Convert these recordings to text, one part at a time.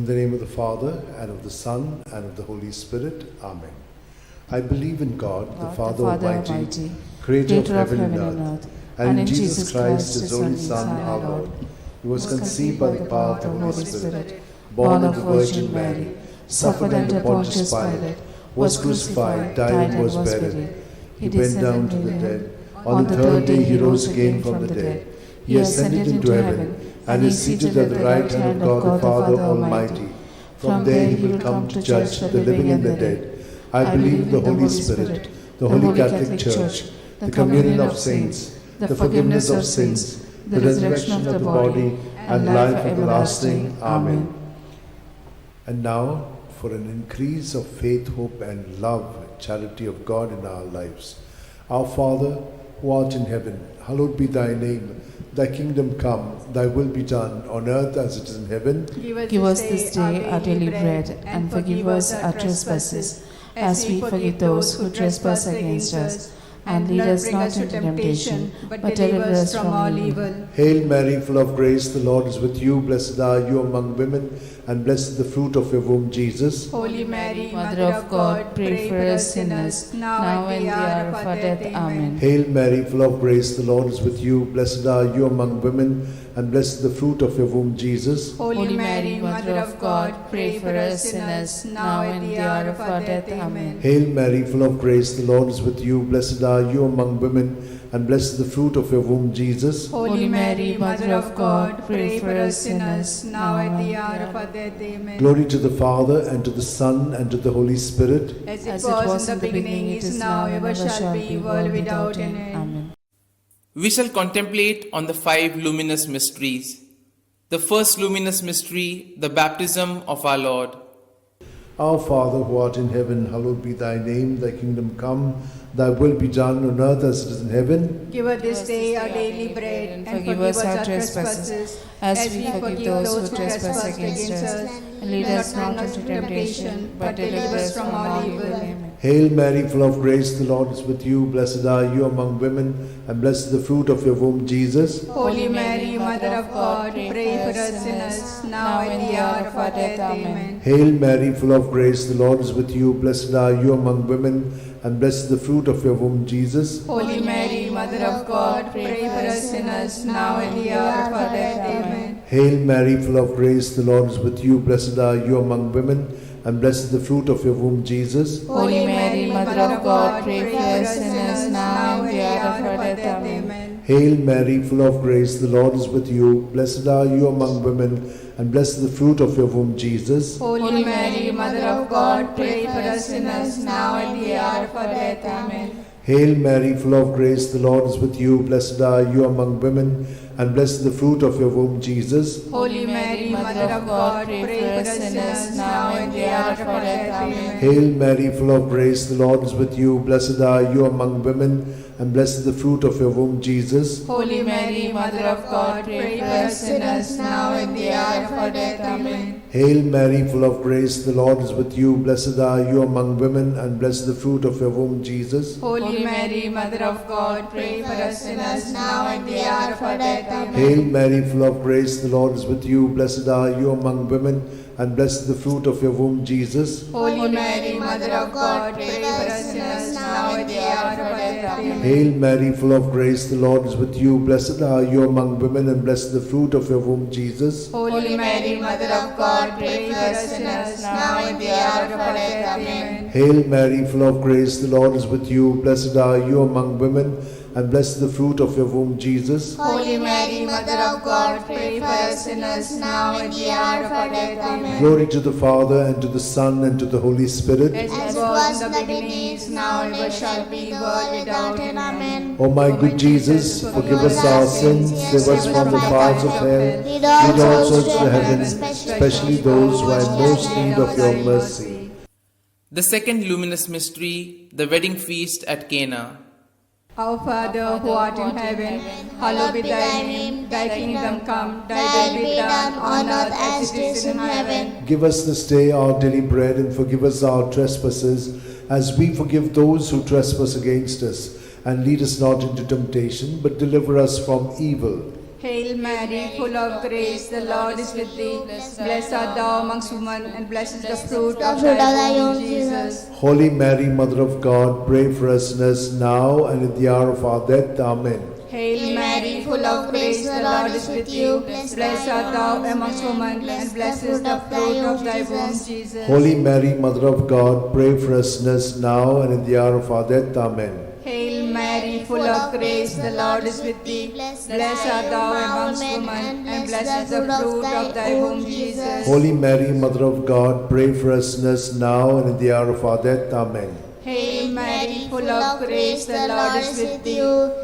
the name of the Father, and of the Son, and of the Holy Spirit. Amen. I believe in God, the Father Almighty, creator of heaven and earth, and in Jesus Christ, his only Son, our Lord, who was conceived by the power of the Holy Spirit, born of the Virgin Mary, suffered under Pontius Pilate, was crucified, died, and was buried. He went down to the dead. On the third day he rose again from the dead. He ascended into heaven, and is seated at the right hand of God the Father Almighty. From there he will come to judge the living and the dead. I believe in the Holy Spirit, the Holy Catholic Church, the communion of saints, the forgiveness of sins, the resurrection of the body, and life everlasting. Amen. And now, for an increase of faith, hope, and love, charity of God in our lives. Our Father, who art in heaven, hallowed be thy name. Thy kingdom come, thy will be done, on earth as it is in heaven. Give us this day our daily bread, and forgive us our trespasses, as we forgive those who trespass against us. And lead us not into temptation, but deliver us from all evil. Hail Mary, full of grace, the Lord is with you. Blessed are you among women, and blessed is the fruit of your womb, Jesus. Holy Mary, Mother of God, pray for us sinners, now and the hour of our death. Amen. Hail Mary, full of grace, the Lord is with you. Blessed are you among women, and blessed is the fruit of your womb, Jesus. Holy Mary, Mother of God, pray for us sinners, now and the hour of our death. Amen. Hail Mary, full of grace, the Lord is with you. Blessed are you among women, and blessed is the fruit of your womb, Jesus. Holy Mary, Mother of God, pray for us sinners, now and the hour of our death. Amen. Glory to the Father, and to the Son, and to the Holy Spirit. As it was in the beginning, it is now, ever shall be, world without end. Amen. We shall contemplate on the 5 luminous mysteries. The first luminous mystery, the baptism of our Lord. Our Father, who art in heaven, hallowed be thy name. Thy kingdom come, thy will be done on earth as it is in heaven. Give us this day our daily bread, and forgive us our trespasses, as we forgive those who trespass against us. And lead us not into temptation, but deliver us from all evil. Amen. Hail Mary, full of grace, the Lord is with you. Blessed are you among women, and blessed is the fruit of your womb, Jesus. Holy Mary, Mother of God, pray for us sinners, now and the hour of our death. Amen. Hail Mary, full of grace, the Lord is with you. Blessed are you among women, and blessed is the fruit of your womb, Jesus. Holy Mary, Mother of God, pray for us sinners, now and the hour of our death. Amen. Hail Mary, full of grace, the Lord is with you. Blessed are you among women, and blessed is the fruit of your womb, Jesus. Holy Mary, Mother of God, pray for us sinners, now and the hour of our death. Amen. Hail Mary, full of grace, the Lord is with you. Blessed are you among women, and blessed is the fruit of your womb, Jesus. Holy Mary, Mother of God, pray for us sinners, now and the hour of our death. Amen. Hail Mary, full of grace, the Lord is with you. Blessed are you among women, and blessed is the fruit of your womb, Jesus. Holy Mary, Mother of God, pray for us sinners, now and the hour of our death. Amen. Hail Mary, full of grace, the Lord is with you. Blessed are you among women, and blessed is the fruit of your womb, Jesus. Holy Mary, Mother of God, pray for us sinners, now and the hour of our death. Amen. Hail Mary, full of grace, the Lord is with you. Blessed are you among women, and blessed is the fruit of your womb, Jesus. Holy Mary, Mother of God, pray for us sinners, now and the hour of our death. Amen. Hail Mary, full of grace, the Lord is with you. Blessed are you among women, and blessed is the fruit of your womb, Jesus. Holy Mary, Mother of God, pray for us sinners, now and the hour of our death. Amen. Hail Mary, full of grace, the Lord is with you. Blessed are you among women, and blessed is the fruit of your womb, Jesus. Holy Mary, Mother of God, pray for us sinners, now and the hour of our death. Amen. Hail Mary, full of grace, the Lord is with you. Blessed are you among women, and blessed is the fruit of your womb, Jesus. Holy Mary, Mother of God, pray for us sinners, now and the hour of our death. Amen. Glory to the Father, and to the Son, and to the Holy Spirit. As was in the beginning, is now, and ever shall be, world without end. Amen. O my good Jesus, forgive us our sins, save us from the fires of hell, lead all souls to heaven, especially those who are in most need of your mercy. The second luminous mystery, the wedding feast at Cana. Our Father, who art in heaven, hallowed be thy name. Thy kingdom come, thy will be done on earth as it is in heaven. Give us this day our daily bread, and forgive us our trespasses, as we forgive those who trespass against us. And lead us not into temptation, but deliver us from evil. Hail Mary, full of grace, the Lord is with thee. Blessed art thou amongst women, and blessed is the fruit of thy womb, Jesus. Holy Mary, Mother of God, pray for us sinners now and at the hour of our death. Amen. Hail Mary, full of grace, the Lord is with you. Blessed art thou amongst women, and blessed is the fruit of thy womb, Jesus. Holy Mary, Mother of God, pray for us sinners now and at the hour of our death. Amen. Hail Mary, full of grace, the Lord is with thee. Blessed art thou amongst women, and blessed is the fruit of thy womb, Jesus. Holy Mary, Mother of God, pray for us sinners now and at the hour of our death. Amen. Hail Mary, full of grace, the Lord is with thee.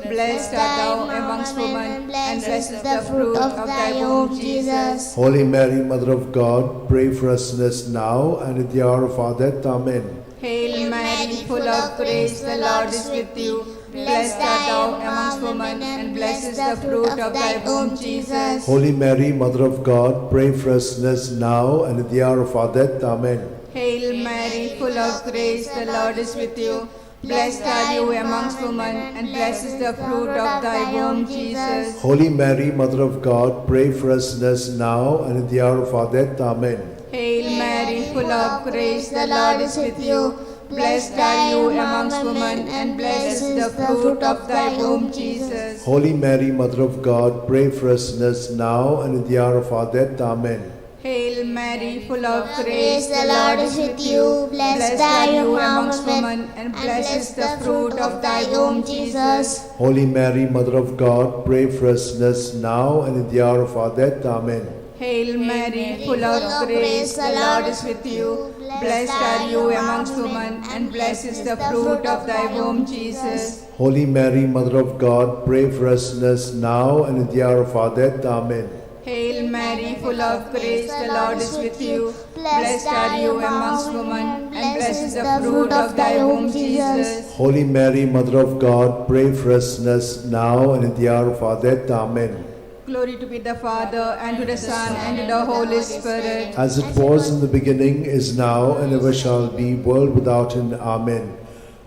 Blessed art thou amongst women, and blessed is the fruit of thy womb, Jesus. Holy Mary, Mother of God, pray for us sinners now and at the hour of our death. Amen. Hail Mary, full of grace, the Lord is with you. Blessed art thou amongst women, and blessed is the fruit of thy womb, Jesus. Holy Mary, Mother of God, pray for us sinners now and at the hour of our death. Amen. Hail Mary, full of grace, the Lord is with you. Blessed are you amongst women, and blessed is the fruit of thy womb, Jesus. Holy Mary, Mother of God, pray for us sinners now and at the hour of our death. Amen. Hail Mary, full of grace, the Lord is with you. Blessed are you amongst women, and blessed is the fruit of thy womb, Jesus. Holy Mary, Mother of God, pray for us sinners now and at the hour of our death. Amen. Hail Mary, full of grace, the Lord is with you. Blessed are you amongst women, and blessed is the fruit of thy womb, Jesus. Holy Mary, Mother of God, pray for us sinners now and at the hour of our death. Amen. Hail Mary, full of grace, the Lord is with you. Blessed are you amongst women, and blessed is the fruit of thy womb, Jesus. Holy Mary, Mother of God, pray for us sinners now and at the hour of our death. Amen. Hail Mary, full of grace, the Lord is with you. Blessed are you amongst women, and blessed is the fruit of thy womb, Jesus. Holy Mary, Mother of God, pray for us sinners now and at the hour of our death. Amen. Glory to be the Father, and to the Son, and to the Holy Spirit. As it was in the beginning, is now, and ever shall be, world without end. Amen.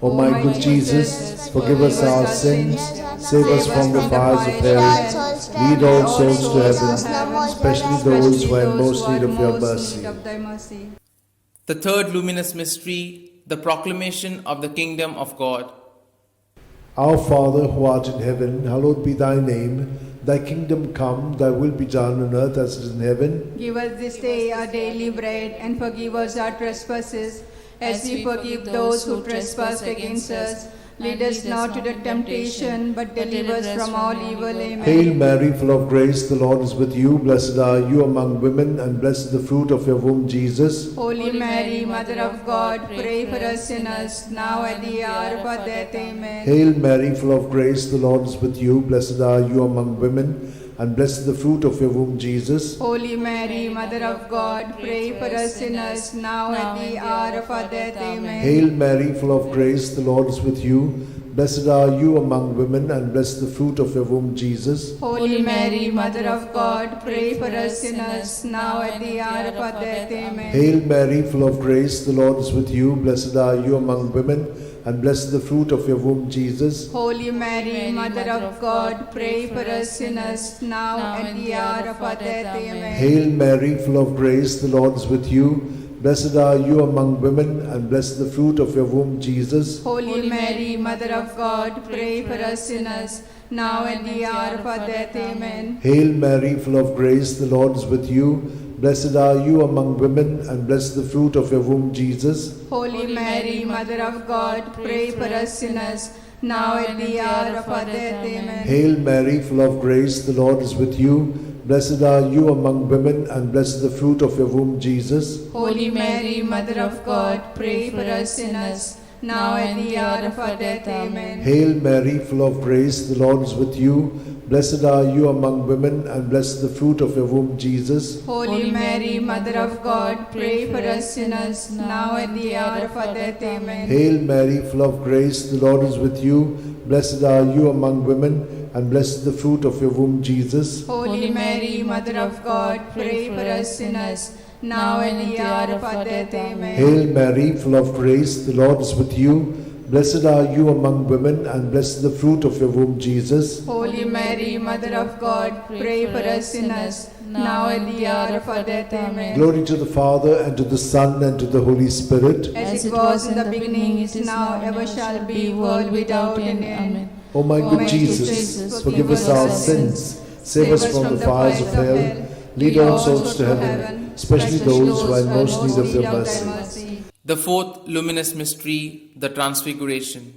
O my good Jesus, forgive us our sins, save us from the fires of hell, lead all souls to heaven, especially those who are in most need of your mercy. The third luminous mystery, the proclamation of the kingdom of God. Our Father, who art in heaven, hallowed be thy name. Thy kingdom come, thy will be done on earth as it is in heaven. Give us this day our daily bread, and forgive us our trespasses, as we forgive those who trespass against us. Lead us not to the temptation, but deliver us from all evil. Amen. Hail Mary, full of grace, the Lord is with you. Blessed are you among women, and blessed is the fruit of your womb, Jesus. Holy Mary, Mother of God, pray for us sinners, now at the hour of our death. Amen. Hail Mary, full of grace, the Lord is with you. Blessed are you among women, and blessed is the fruit of your womb, Jesus. Holy Mary, Mother of God, pray for us sinners, now at the hour of our death. Amen. Hail Mary, full of grace, the Lord is with you. Blessed are you among women, and blessed the fruit of your womb, Jesus. Holy Mary, Mother of God, pray for us sinners, now at the hour of our death. Amen. Hail Mary, full of grace, the Lord is with you. Blessed are you among women, and blessed the fruit of your womb, Jesus. Holy Mary, Mother of God, pray for us sinners, now at the hour of our death. Amen. Hail Mary, full of grace, the Lord is with you. Blessed are you among women, and blessed the fruit of your womb, Jesus. Holy Mary, Mother of God, pray for us sinners, now at the hour of our death. Amen. Hail Mary, full of grace, the Lord is with you. Blessed are you among women, and blessed the fruit of your womb, Jesus. Holy Mary, Mother of God, pray for us sinners, now at the hour of our death. Amen. Hail Mary, full of grace, the Lord is with you. Blessed are you among women, and blessed the fruit of your womb, Jesus. Holy Mary, Mother of God, pray for us sinners, now at the hour of our death. Amen. Hail Mary, full of grace, the Lord is with you. Blessed are you among women, and blessed the fruit of your womb, Jesus. Holy Mary, Mother of God, pray for us sinners, now at the hour of our death. Amen. Hail Mary, full of grace, the Lord is with you. Blessed are you among women, and blessed the fruit of your womb, Jesus. Holy Mary, Mother of God, pray for us sinners, now at the hour of our death. Amen. Hail Mary, full of grace, the Lord is with you. Blessed are you among women, and blessed is the fruit of your womb, Jesus. Holy Mary, Mother of God, pray for us sinners, now and at the hour of our death. Amen. Glory to the Father, and to the Son, and to the Holy Spirit. As it was in the beginning, it is now, ever shall be, world without end. Amen. O my good Jesus, forgive us our sins, save us from the fires of hell, lead all souls to heaven, especially those who are in most need of your mercy. The fourth luminous mystery, the Transfiguration.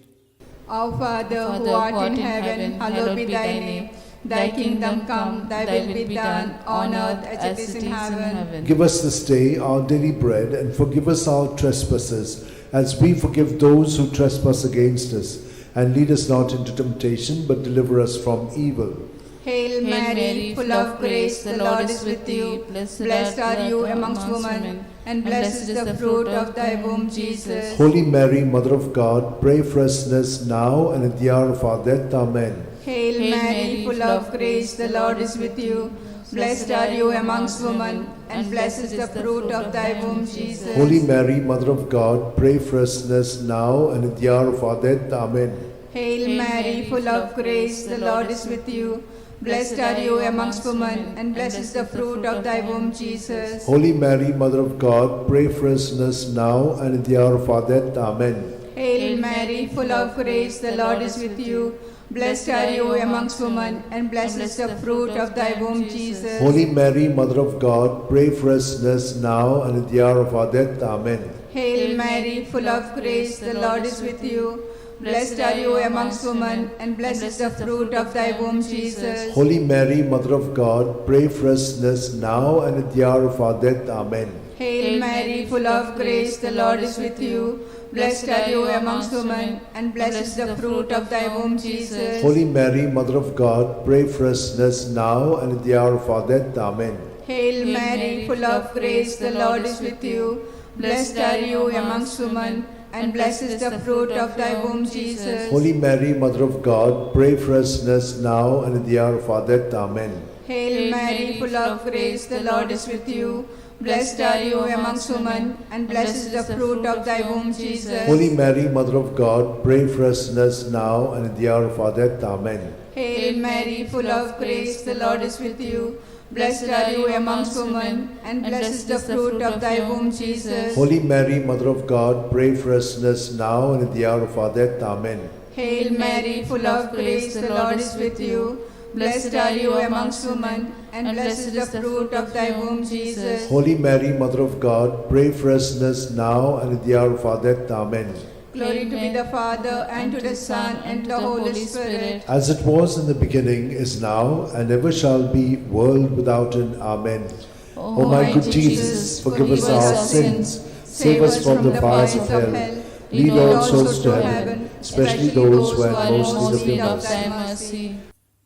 Our Father, who art in heaven, hallowed be thy name. Thy kingdom come, thy will be done, on earth as it is in heaven. Give us this day our daily bread, and forgive us our trespasses, as we forgive those who trespass against us. And lead us not into temptation, but deliver us from evil. Hail Mary, full of grace, the Lord is with you. Blessed are you amongst women, and blessed is the fruit of thy womb, Jesus. Holy Mary, Mother of God, pray for us sinners now and at the hour of our death. Amen. Hail Mary, full of grace, the Lord is with you. Blessed are you amongst women, and blessed is the fruit of thy womb, Jesus. Holy Mary, Mother of God, pray for us sinners now and at the hour of our death. Amen. Hail Mary, full of grace, the Lord is with you. Blessed are you amongst women, and blessed is the fruit of thy womb, Jesus. Holy Mary, Mother of God, pray for us sinners now and at the hour of our death. Amen. Hail Mary, full of grace, the Lord is with you. Blessed are you amongst women, and blessed is the fruit of thy womb, Jesus. Holy Mary, Mother of God, pray for us sinners now and at the hour of our death. Amen. Hail Mary, full of grace, the Lord is with you. Blessed are you amongst women, and blessed is the fruit of thy womb, Jesus. Holy Mary, Mother of God, pray for us sinners now and at the hour of our death. Amen. Hail Mary, full of grace, the Lord is with you. Blessed are you amongst women, and blessed is the fruit of thy womb, Jesus. Holy Mary, Mother of God, pray for us sinners now and at the hour of our death. Amen. Hail Mary, full of grace, the Lord is with you. Blessed are you amongst women, and blessed is the fruit of thy womb, Jesus. Holy Mary, Mother of God, pray for us sinners now and at the hour of our death. Amen. Hail Mary, full of grace, the Lord is with you. Blessed are you amongst women, and blessed is the fruit of thy womb, Jesus. Holy Mary, Mother of God, pray for us sinners now and at the hour of our death. Amen. Hail Mary, full of grace, the Lord is with you. Blessed are you amongst women, and blessed is the fruit of thy womb, Jesus. Holy Mary, Mother of God, pray for us sinners now and at the hour of our death. Amen. Hail Mary, full of grace, the Lord is with you. Blessed are you amongst women, and blessed is the fruit of thy womb, Jesus. Holy Mary, Mother of God, pray for us sinners now and at the hour of our death. Amen. Glory to be the Father, and to the Son, and to the Holy Spirit. As it was in the beginning, is now, and ever shall be, world without end. Amen. O my good Jesus, forgive us our sins, save us from the fires of hell, lead all souls to heaven, especially those who are in most need of thy mercy.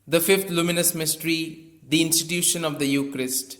The fifth luminous mystery, the institution of the Eucharist.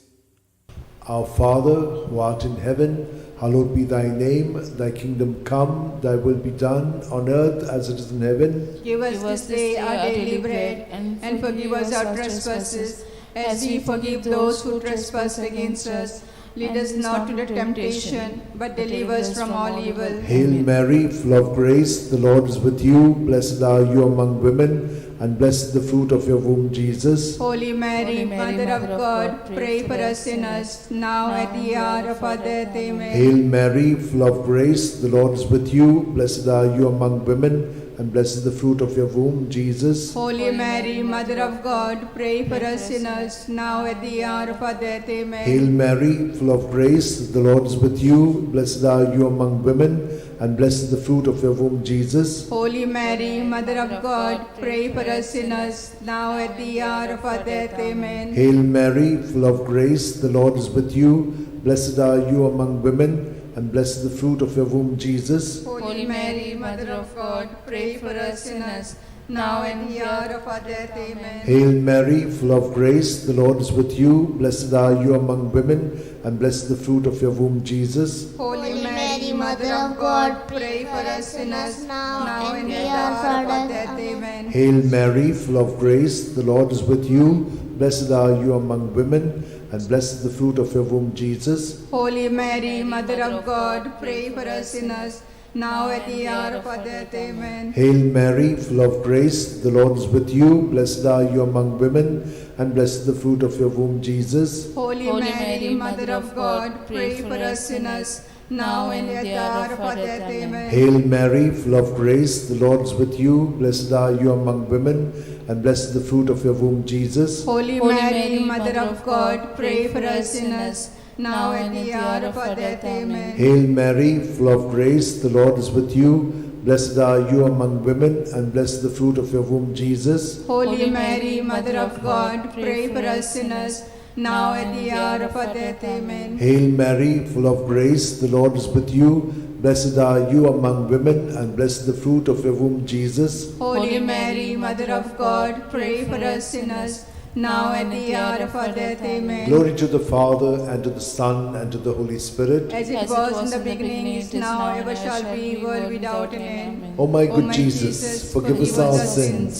Our Father, who art in heaven, hallowed be thy name. Thy kingdom come, thy will be done on earth as it is in heaven. Give us this day our daily bread, and forgive us our trespasses, as we forgive those who trespass against us. Lead us not into temptation, but deliver us from all evil. Hail Mary, full of grace, the Lord is with you. Blessed are you among women, and blessed is the fruit of your womb, Jesus. Holy Mary, Mother of God, pray for us sinners, now at the hour of our death. Amen. Hail Mary, full of grace, the Lord is with you. Blessed are you among women, and blessed is the fruit of your womb, Jesus. Holy Mary, Mother of God, pray for us sinners, now at the hour of our death. Amen. Hail Mary, full of grace, the Lord is with you. Blessed are you among women, and blessed is the fruit of your womb, Jesus. Holy Mary, Mother of God, pray for us sinners, now at the hour of our death. Amen. Hail Mary, full of grace, the Lord is with you. Blessed are you among women, and blessed is the fruit of your womb, Jesus. Holy Mary, Mother of God, pray for us sinners, now and the hour of our death. Amen. Hail Mary, full of grace, the Lord is with you. Blessed are you among women, and blessed is the fruit of your womb, Jesus. Holy Mary, Mother of God, pray for us sinners, now and at the hour of our death. Amen. Hail Mary, full of grace, the Lord is with you. Blessed are you among women, and blessed is the fruit of your womb, Jesus. Holy Mary, Mother of God, pray for us sinners, now at the hour of our death. Amen. Hail Mary, full of grace, the Lord is with you. Blessed are you among women, and blessed is the fruit of your womb, Jesus. Holy Mary, Mother of God, pray for us sinners, now and at the hour of our death. Amen. Hail Mary, full of grace, the Lord is with you. Blessed are you among women, and blessed is the fruit of your womb, Jesus. Holy Mary, Mother of God, pray for us sinners, now and at the hour of our death. Amen. Hail Mary, full of grace, the Lord is with you. Blessed are you among women, and blessed is the fruit of your womb, Jesus. Holy Mary, Mother of God, pray for us sinners, now at the hour of our death. Amen. Hail Mary, full of grace, the Lord is with you. Blessed are you among women, and blessed is the fruit of your womb, Jesus. Holy Mary, Mother of God, pray for us sinners, now at the hour of our death. Amen. Glory to the Father, and to the Son, and to the Holy Spirit. As it was in the beginning, is now, ever shall be, world without an end. O my good Jesus, forgive us our sins,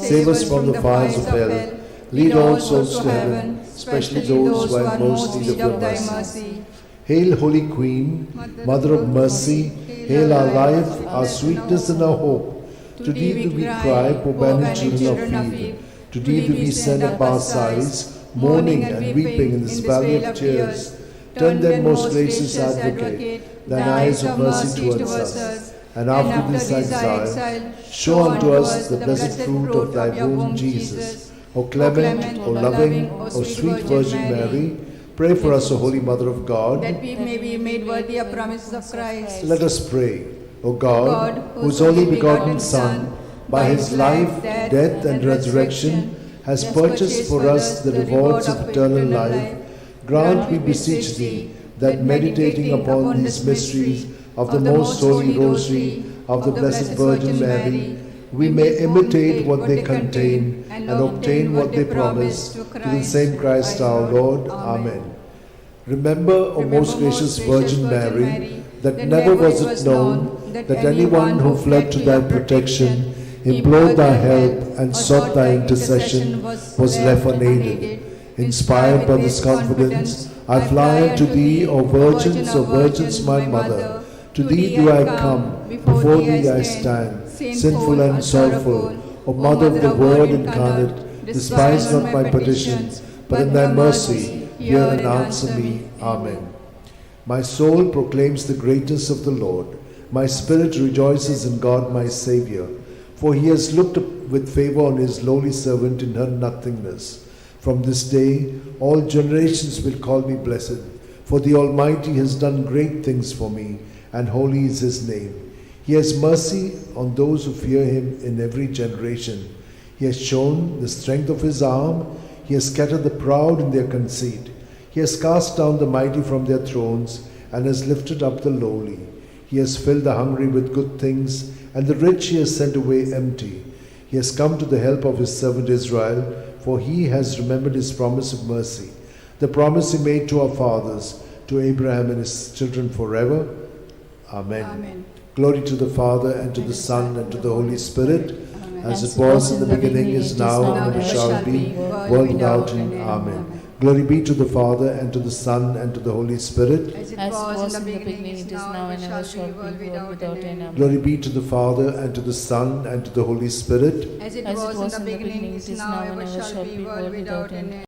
save us from the fires of hell, lead all souls to heaven, especially those who are most in need of thy mercy. Hail, Holy Queen, Mother of mercy, hail our life, our sweetness, and our hope. To thee do we cry, poor banished children of Eve. To thee do we send up our sighs, mourning and weeping in this valley of tears. Turn then, most gracious Advocate, thine eyes of mercy towards us, and after this exile, show unto us the blessed fruit of thy womb, Jesus. O clement, O loving, O sweet Virgin Mary, pray for us, O Holy Mother of God, that we may be made worthy of promises of Christ. Let us pray. O God, whose only begotten Son, by his life, death, and resurrection, has purchased for us the rewards of eternal life, grant, we beseech thee, that meditating upon these mysteries of the most holy Rosary of the Blessed Virgin Mary, we may imitate what they contain and obtain what they promise, through the same Christ our Lord. Amen. Remember, O most gracious Virgin Mary, that never was it known that anyone who fled to thy protection, implored thy help, and sought thy intercession was left unaided. Inspired by this confidence, I fly unto thee, O Virgins, my Mother. To thee do I come, before thee I stand, sinful and sorrowful. O Mother of the Word incarnate, despise not my petitions, but in thy mercy hear and answer me. Amen. My soul proclaims the greatness of the Lord. My spirit rejoices in God my Xavier, for he has looked with favor on his lowly servant in her nothingness. From this day all generations will call me blessed, for the Almighty has done great things for me, and holy is his name. He has mercy on those who fear him in every generation. He has shown the strength of his arm. He has scattered the proud in their conceit. He has cast down the mighty from their thrones, and has lifted up the lowly. He has filled the hungry with good things, and the rich he has sent away empty. He has come to the help of his servant Israel, for he has remembered his promise of mercy, the promise he made to our fathers, to Abraham and his children forever. Amen. Amen. Glory to the Father, and to the Son, and to the Holy Spirit, as it was in the beginning, is now, and ever shall be, world without end. Amen. Glory be to the Father, and to the Son, and to the Holy Spirit. As it was in the beginning, it is now, and ever shall be, world without end. Glory be to the Father, and to the Son, and to the Holy Spirit. As it was in the beginning, it is now, and ever shall be, world without end.